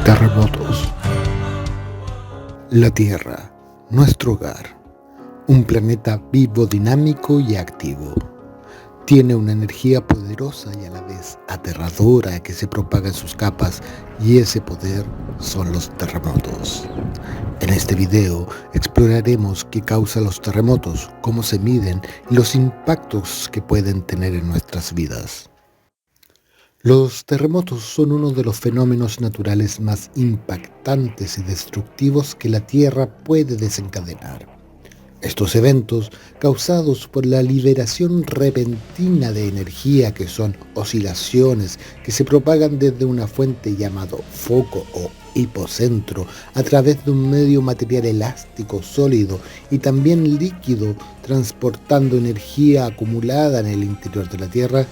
Terremotos. La Tierra, nuestro hogar, un planeta vivo, dinámico y activo. Tiene una energía poderosa y a la vez aterradora que se propaga en sus capas, y ese poder son los terremotos. En este video exploraremos qué causa los terremotos, cómo se miden y los impactos que pueden tener en nuestras vidas. Los terremotos son uno de los fenómenos naturales más impactantes y destructivos que la Tierra puede desencadenar. Estos eventos, causados por la liberación repentina de energía, que son oscilaciones que se propagan desde una fuente llamado foco o hipocentro a través de un medio material elástico, sólido y también líquido, transportando energía acumulada en el interior de la Tierra,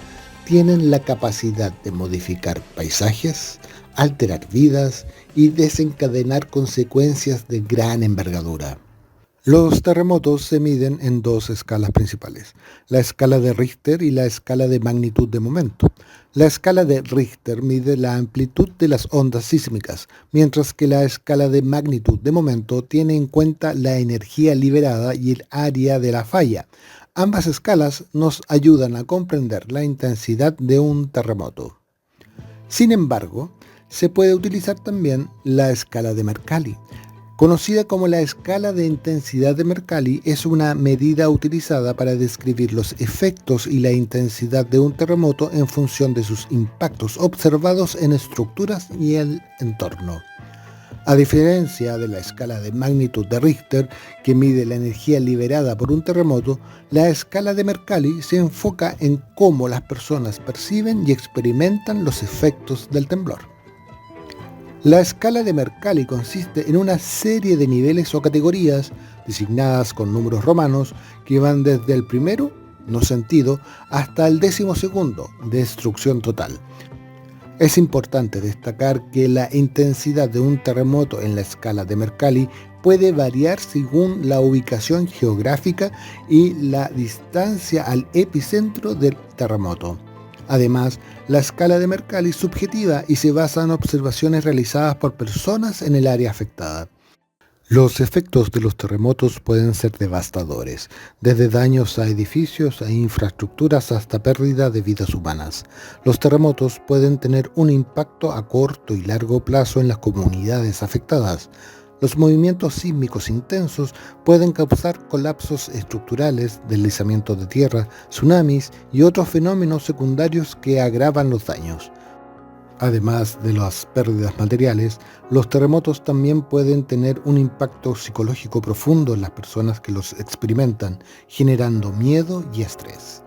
tienen la capacidad de modificar paisajes, alterar vidas y desencadenar consecuencias de gran envergadura. Los terremotos se miden en dos escalas principales, la escala de Richter y la escala de magnitud de momento. La escala de Richter mide la amplitud de las ondas sísmicas, mientras que la escala de magnitud de momento tiene en cuenta la energía liberada y el área de la falla. Ambas escalas nos ayudan a comprender la intensidad de un terremoto. Sin embargo, se puede utilizar también la escala de Mercalli. Conocida como la escala de intensidad de Mercalli, es una medida utilizada para describir los efectos y la intensidad de un terremoto en función de sus impactos observados en estructuras y el entorno. A diferencia de la escala de magnitud de Richter, que mide la energía liberada por un terremoto, la escala de Mercalli se enfoca en cómo las personas perciben y experimentan los efectos del temblor. La escala de Mercalli consiste en una serie de niveles o categorías designadas con números romanos que van desde el primero, no sentido, hasta el 12º, destrucción total. Es importante destacar que la intensidad de un terremoto en la escala de Mercalli puede variar según la ubicación geográfica y la distancia al epicentro del terremoto. Además, la escala de Mercalli es subjetiva y se basa en observaciones realizadas por personas en el área afectada. Los efectos de los terremotos pueden ser devastadores, desde daños a edificios e infraestructuras hasta pérdida de vidas humanas. Los terremotos pueden tener un impacto a corto y largo plazo en las comunidades afectadas. Los movimientos sísmicos intensos pueden causar colapsos estructurales, deslizamientos de tierra, tsunamis y otros fenómenos secundarios que agravan los daños. Además de las pérdidas materiales, los terremotos también pueden tener un impacto psicológico profundo en las personas que los experimentan, generando miedo y estrés.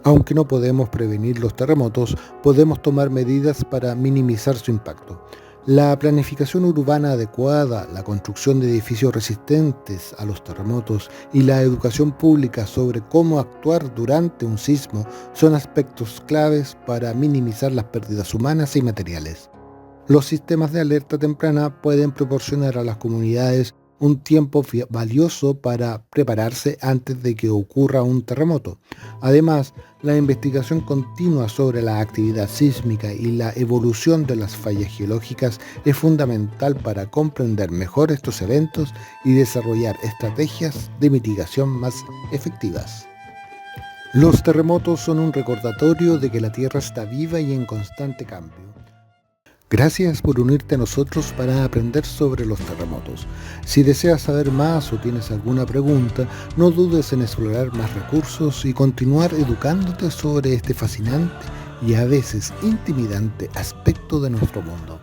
Aunque no podemos prevenir los terremotos, podemos tomar medidas para minimizar su impacto. La planificación urbana adecuada, la construcción de edificios resistentes a los terremotos y la educación pública sobre cómo actuar durante un sismo son aspectos claves para minimizar las pérdidas humanas y materiales. Los sistemas de alerta temprana pueden proporcionar a las comunidades un tiempo valioso para prepararse antes de que ocurra un terremoto. Además, la investigación continua sobre la actividad sísmica y la evolución de las fallas geológicas es fundamental para comprender mejor estos eventos y desarrollar estrategias de mitigación más efectivas. Los terremotos son un recordatorio de que la Tierra está viva y en constante cambio. Gracias por unirte a nosotros para aprender sobre los terremotos. Si deseas saber más o tienes alguna pregunta, no dudes en explorar más recursos y continuar educándote sobre este fascinante y a veces intimidante aspecto de nuestro mundo.